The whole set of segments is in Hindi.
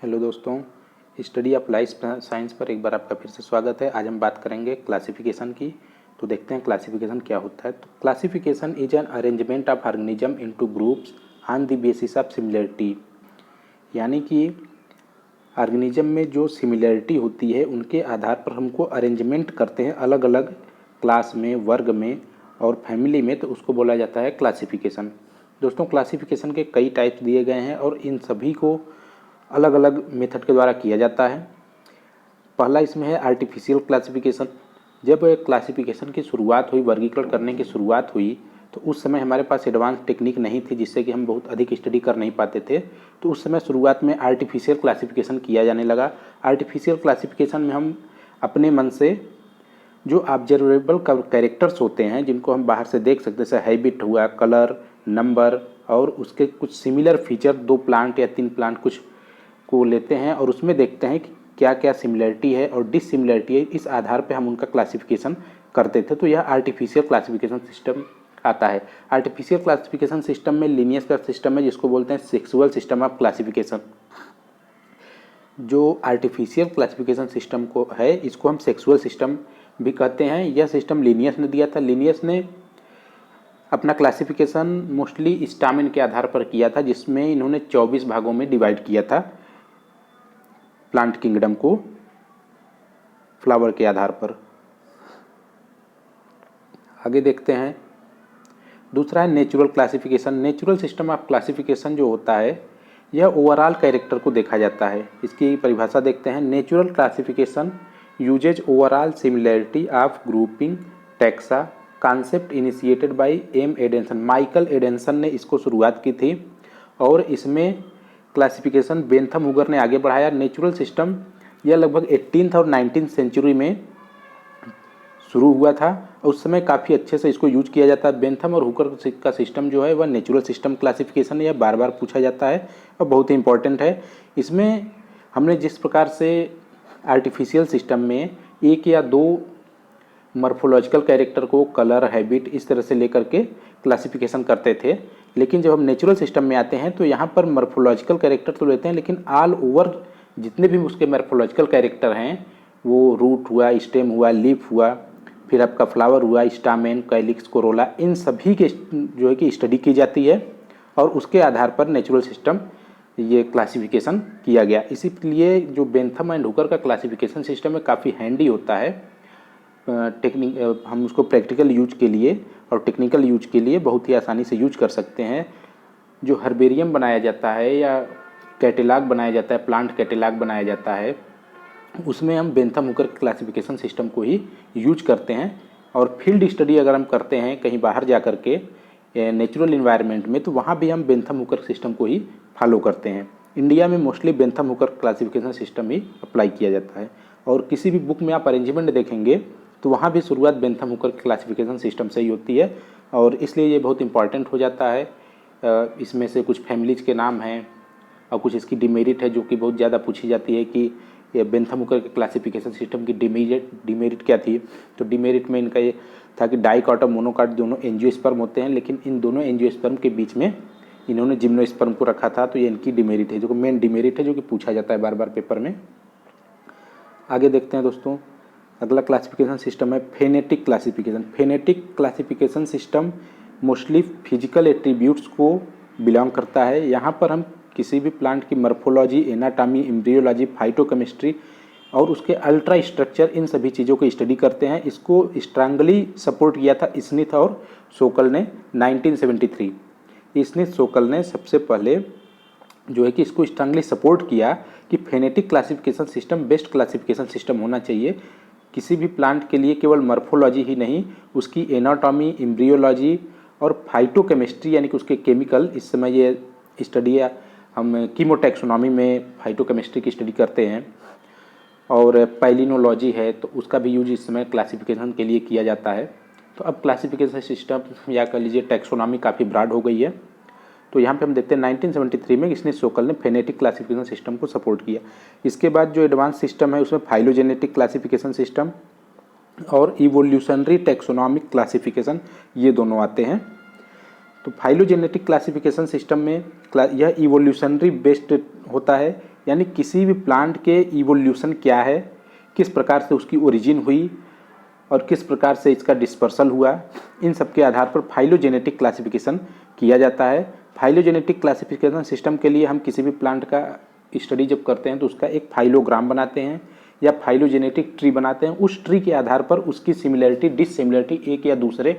हेलो दोस्तों, स्टडी ऑफ लाइफ साइंस पर एक बार आपका फिर से स्वागत है। आज हम बात करेंगे क्लासिफिकेशन की। तो देखते हैं क्लासिफिकेशन क्या होता है। तो classification is an arrangement of organism into groups on the basis of similarity. यानी कि ऑर्गेनिज्म में जो सिमिलरिटी होती है उनके आधार पर हमको अरेंजमेंट करते हैं अलग अलग क्लास में, वर्ग में और फैमिली में, तो उसको बोला जाता है क्लासिफिकेशन। दोस्तों, क्लासिफिकेशन के कई टाइप्स दिए गए हैं और इन सभी को अलग अलग मेथड के द्वारा किया जाता है। पहला इसमें है आर्टिफिशियल क्लासिफिकेशन। जब क्लासिफिकेशन की शुरुआत हुई, वर्गीकरण करने की शुरुआत हुई, तो उस समय हमारे पास एडवांस टेक्निक नहीं थी जिससे कि हम बहुत अधिक स्टडी कर नहीं पाते थे। तो उस समय शुरुआत में आर्टिफिशियल क्लासिफिकेशन किया जाने लगा। आर्टिफिशियल क्लासिफिकेशन में हम अपने मन से जो ऑब्जर्वेबल कैरेक्टर्स होते हैं, जिनको हम बाहर से देख सकते हैं, जैसे हैबिट हुआ, कलर, नंबर और उसके कुछ सिमिलर फीचर, 2 प्लांट या 3 प्लांट कुछ को लेते हैं और उसमें देखते हैं कि क्या क्या सिमिलरिटी है और डिससिमिलरिटी है। इस आधार पे हम उनका क्लासिफिकेशन करते थे। तो यह आर्टिफिशियल क्लासिफिकेशन सिस्टम आता है। आर्टिफिशियल क्लासिफिकेशन सिस्टम में लीनियस का सिस्टम है, जिसको बोलते हैं सेक्सुअल सिस्टम ऑफ क्लासिफिकेशन। जो आर्टिफिशियल क्लासिफिकेशन सिस्टम को है, इसको हम सेक्सुअल सिस्टम भी कहते हैं। यह सिस्टम लीनियस ने दिया था। लीनियस ने अपना क्लासिफिकेशन मोस्टली स्टामिन के आधार पर किया था, जिसमें इन्होंने 24 भागों में डिवाइड किया था प्लांट किंगडम को फ्लावर के आधार पर। आगे देखते हैं। दूसरा है natural classification. Natural system of classification जो होता है, यह ओवरऑल कैरेक्टर को देखा जाता है। इसकी परिभाषा देखते हैं। Natural classification uses overall similarity of grouping taxa concept initiated by M Adanson. Michael Adanson ने इसको शुरुआत की थी और इसमें क्लासिफिकेशन बेंथम हुगर ने आगे बढ़ाया। नेचुरल सिस्टम यह लगभग 18th और 19th सेंचुरी में शुरू हुआ था। उस समय काफ़ी अच्छे से इसको यूज किया जाता है। बेंथम और हुकर का सिस्टम जो है वह नेचुरल सिस्टम क्लासिफिकेशन है। यह बार बार पूछा जाता है और बहुत ही इंपॉर्टेंट है। इसमें हमने जिस प्रकार से आर्टिफिशियल सिस्टम में 1 या 2 मॉर्फोलॉजिकल कैरेक्टर को कलर, हैबिट इस तरह से लेकर के क्लासिफिकेशन करते थे, लेकिन जब हम नेचुरल सिस्टम में आते हैं तो यहाँ पर मॉर्फोलॉजिकल कैरेक्टर तो लेते हैं, लेकिन ऑल ओवर जितने भी उसके मॉर्फोलॉजिकल कैरेक्टर हैं, वो रूट हुआ, स्टेम हुआ, लीफ हुआ, फिर आपका फ्लावर हुआ, स्टामेन, कैलिक्स, कोरोला, इन सभी के जो है कि स्टडी की जाती है और उसके आधार पर नेचुरल सिस्टम ये क्लासिफिकेशन किया गया। इसीलिए जो बेंथम एंड हुकर का क्लासिफिकेशन सिस्टम है काफ़ी हैंडी होता है। टेक्निक हम उसको प्रैक्टिकल यूज के लिए और टेक्निकल यूज के लिए बहुत ही आसानी से यूज कर सकते हैं। जो हर्बेरियम बनाया जाता है या कैटेलॉग बनाया जाता है, प्लांट कैटेलॉग बनाया जाता है, उसमें हम बेंथम हुकर क्लासिफिकेशन सिस्टम को ही यूज करते हैं। और फील्ड स्टडी अगर हम करते हैं कहीं बाहर जा कर के नेचुरल इन्वायरमेंट में, तो वहाँ भी हम बेंथम हुकर सिस्टम को ही फॉलो करते हैं। इंडिया में mostly Bentham Hooker classification system ही अप्लाई किया जाता है। और किसी भी बुक में आप अरेंजमेंट देखेंगे तो वहाँ भी शुरुआत बेंथम हुकर क्लासिफिकेशन सिस्टम से ही होती है और इसलिए ये बहुत इंपॉर्टेंट हो जाता है। इसमें से कुछ फैमिलीज के नाम हैं और कुछ इसकी डिमेरिट है जो कि बहुत ज़्यादा पूछी जाती है कि ये बेंथम हुकर के क्लासिफिकेशन सिस्टम की डिमेरिट क्या थी। तो डिमेरिट में इनका ये था कि डाइकॉट और मोनोकॉट दोनों एंजियोस्पर्म होते हैं, लेकिन इन दोनों एंजियोस्पर्म के बीच में इन्होंने जिम्नोस्पर्म को रखा था। तो ये इनकी डिमेरिट है, जो कि मेन डिमेरिट है, जो कि पूछा जाता है बार बार पेपर में। आगे देखते हैं दोस्तों। अगला क्लासिफिकेशन सिस्टम है phonetic classification. Phonetic classification system mostly physical attributes को बिलोंग करता है। यहाँ पर हम किसी भी प्लांट की मॉर्फोलॉजी, एनाटॉमी, एम्ब्रियोलॉजी, फाइटोकेमिस्ट्री और उसके अल्ट्रा स्ट्रक्चर, इन सभी चीज़ों को स्टडी करते हैं। इसको स्ट्रांगली सपोर्ट किया था स्मिथ और सोकल ने 1973। स्मिथ सोकल ने सबसे पहले जो है कि इसको स्ट्रांगली सपोर्ट किया कि phonetic classification system best classification system होना चाहिए। किसी भी प्लांट के लिए केवल मॉर्फोलॉजी ही नहीं, उसकी एनाटॉमी, एम्ब्रियोलॉजी और फाइटोकेमिस्ट्री यानी कि उसके केमिकल, इस समय ये स्टडी हम कीमोटैक्सोनॉमी में फाइटोकेमिस्ट्री की स्टडी करते हैं, और पैलिनोलॉजी है तो उसका भी यूज इस समय क्लासिफिकेशन के लिए किया जाता है। तो अब क्लासिफिकेशन सिस्टम या कह लीजिए टैक्सोनॉमी काफ़ी ब्रॉड हो गई है। तो यहाँ पे हम देखते हैं 1973 में स्मिथ सोकल ने फेनेटिक क्लासिफिकेशन सिस्टम को सपोर्ट किया। इसके बाद जो एडवांस सिस्टम है उसमें फाइलोजेनेटिक क्लासिफिकेशन सिस्टम और इवोल्यूशनरी टैक्सोनॉमिक क्लासिफिकेशन, ये दोनों आते हैं। तो फाइलोजेनेटिक क्लासिफिकेशन सिस्टम में यह इवोल्यूशनरी बेस्ड होता है। यानी किसी भी प्लांट के इवोल्यूशन क्या है, किस प्रकार से उसकी ओरिजिन हुई और किस प्रकार से इसका डिस्पर्सल हुआ, इन सब के आधार पर फाइलोजेनेटिक क्लासिफिकेशन किया जाता है। फाइलोजेनेटिक क्लासिफिकेशन सिस्टम के लिए हम किसी भी प्लांट का स्टडी जब करते हैं तो उसका एक फाइलोग्राम बनाते हैं या फाइलोजेनेटिक ट्री बनाते हैं। उस ट्री के आधार पर उसकी सिमिलरिटी डिससिमिलरिटी एक या दूसरे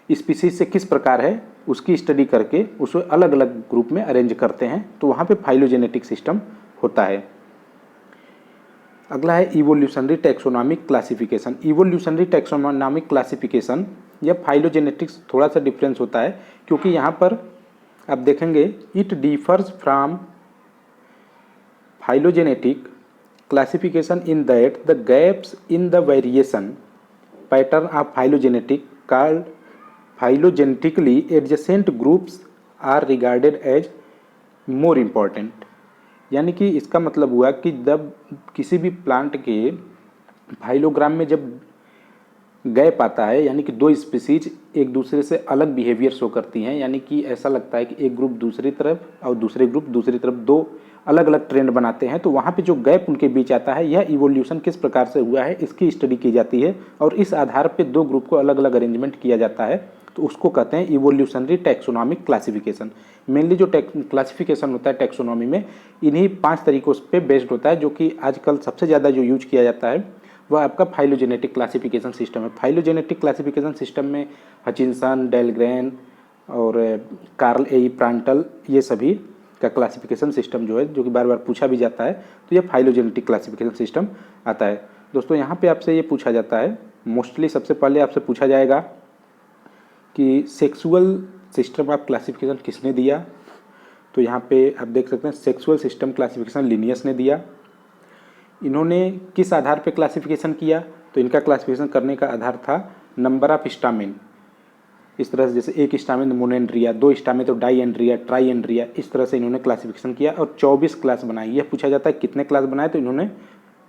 स्पीसीज से किस प्रकार है उसकी स्टडी करके उसे अलग अलग ग्रुप में अरेंज करते हैं, तो वहाँ पे फाइलोजेनेटिक सिस्टम होता है। अगला है evolutionary taxonomic classification. Evolutionary taxonomic classification या फाइलोजेनेटिक्स थोड़ा सा डिफरेंस होता है, क्योंकि यहाँ पर आप देखेंगे it differs from phylogenetic classification in that the gaps in the variation pattern of phylogenetic called phylogenetically adjacent groups are regarded as more important. यानी कि इसका मतलब हुआ कि जब किसी भी प्लांट के फाइलोग्राम में जब गैप आता है, यानी कि दो स्पीसीज एक दूसरे से अलग बिहेवियर शो करती हैं, यानी कि ऐसा लगता है कि एक ग्रुप दूसरी तरफ और दूसरे ग्रुप दूसरी तरफ दो अलग अलग ट्रेंड बनाते हैं, तो वहाँ पे जो गैप उनके बीच आता है यह इवोल्यूशन किस प्रकार से हुआ है इसकी स्टडी की जाती है और इस आधार पे दो ग्रुप को अलग अलग अरेंजमेंट किया जाता है, तो उसको कहते हैं इवोल्यूशनरी टैक्सोनॉमिक क्लासिफिकेशन। मेनली जो क्लासिफिकेशन होता है टैक्सोनॉमी में इन्हीं 5 तरीकों पे बेस्ड होता है, जो कि आजकल सबसे ज़्यादा जो यूज किया जाता है वह आपका फाइलोजेनेटिक क्लासिफिकेशन सिस्टम है। फाइलोजेनेटिक क्लासिफिकेशन सिस्टम में हचिंसन, डेलग्रेन और कार्ल ए प्रांटल ये सभी का क्लासिफिकेशन सिस्टम जो है, जो कि बार बार पूछा भी जाता है, तो ये फाइलोजेनेटिक क्लासिफिकेशन सिस्टम आता है। दोस्तों यहाँ पे आपसे ये पूछा जाता है, मोस्टली सबसे पहले आपसे पूछा जाएगा कि सेक्सुअल सिस्टम ऑफ क्लासिफिकेशन किसने दिया, तो यहाँ पे आप देख सकते हैं सेक्सुअल सिस्टम क्लासिफिकेशन लिनियस ने दिया। इन्होंने किस आधार पे क्लासिफिकेशन किया, तो इनका क्लासिफिकेशन करने का आधार था नंबर ऑफ स्टामिन। इस तरह से जैसे एक स्टामिन मोनेंड्रिया, 2 स्टामिन तो डाईएंड्रिया, ट्राईएंड्रिया, इस तरह से इन्होंने क्लासिफिकेशन किया और 24 क्लास बनाई। यह पूछा जाता है कितने क्लास बनाए, तो इन्होंने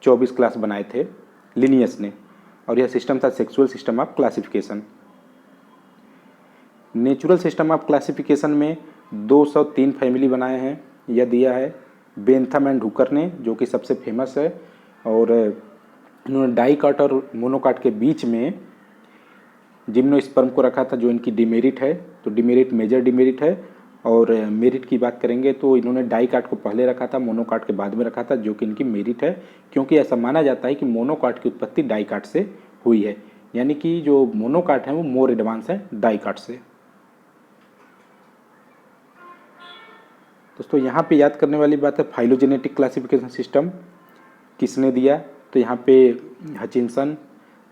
24 क्लास बनाए थे लिनियस ने, और यह सिस्टम था sexual system of classification. Natural system of classification में 203 फैमिली बनाए हैं, यह दिया है बेंथम एंड हुकर ने, जो कि सबसे फेमस है, और इन्होंने डाइकाट और मोनोकाट के बीच में जिम्नोस्पर्म को रखा था, जो इनकी डिमेरिट है, तो डिमेरिट मेजर डिमेरिट है। और मेरिट की बात करेंगे तो इन्होंने डाइकाट को पहले रखा था, मोनोकाट के बाद में रखा था, जो कि इनकी मेरिट है, क्योंकि ऐसा माना जाता है कि मोनोकाट की उत्पत्ति डाइकाट से हुई है, यानी कि जो मोनोकाट है वो मोर एडवांस है डाइकाट से। दोस्तों यहाँ पे याद करने वाली बात है फाइलोजेनेटिक क्लासिफिकेशन सिस्टम किसने दिया, तो यहाँ पे हचिंसन,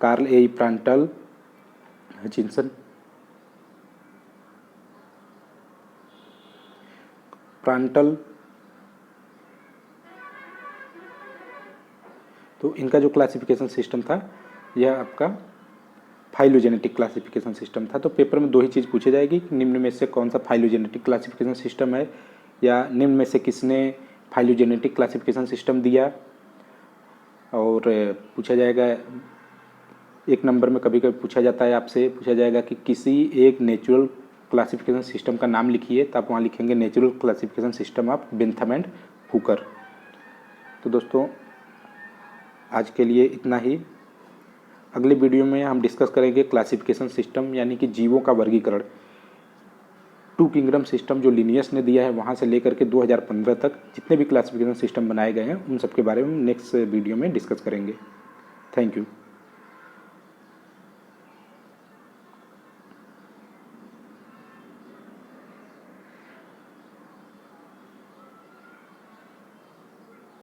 कार्ल ए प्रांटल, हचिंसन, प्रांटल, तो इनका जो क्लासिफिकेशन सिस्टम था यह आपका फाइलोजेनेटिक क्लासिफिकेशन सिस्टम था। तो पेपर में 2 ही चीज़ पूछी जाएगी कि निम्न में से कौन सा फाइलोजेनेटिक क्लासिफिकेशन सिस्टम है, या निम्न में से किसने फाइलोजेनेटिक क्लासिफिकेशन सिस्टम दिया, और पूछा जाएगा 1 नंबर में कभी कभी पूछा जाता है, आपसे पूछा जाएगा कि किसी एक नेचुरल क्लासिफिकेशन सिस्टम का नाम लिखिए, तो आप वहाँ लिखेंगे natural classification system of Bentham and Hooker. तो दोस्तों आज के लिए इतना ही। अगले वीडियो में हम डिस्कस करेंगे क्लासिफिकेशन सिस्टम, यानी कि जीवों का वर्गीकरण। 2 किंगडम सिस्टम जो लिनियस ने दिया है वहाँ से लेकर के 2015 तक जितने भी क्लासिफिकेशन सिस्टम बनाए गए हैं उन सब के बारे में नेक्स्ट वीडियो में डिस्कस करेंगे। Thank you.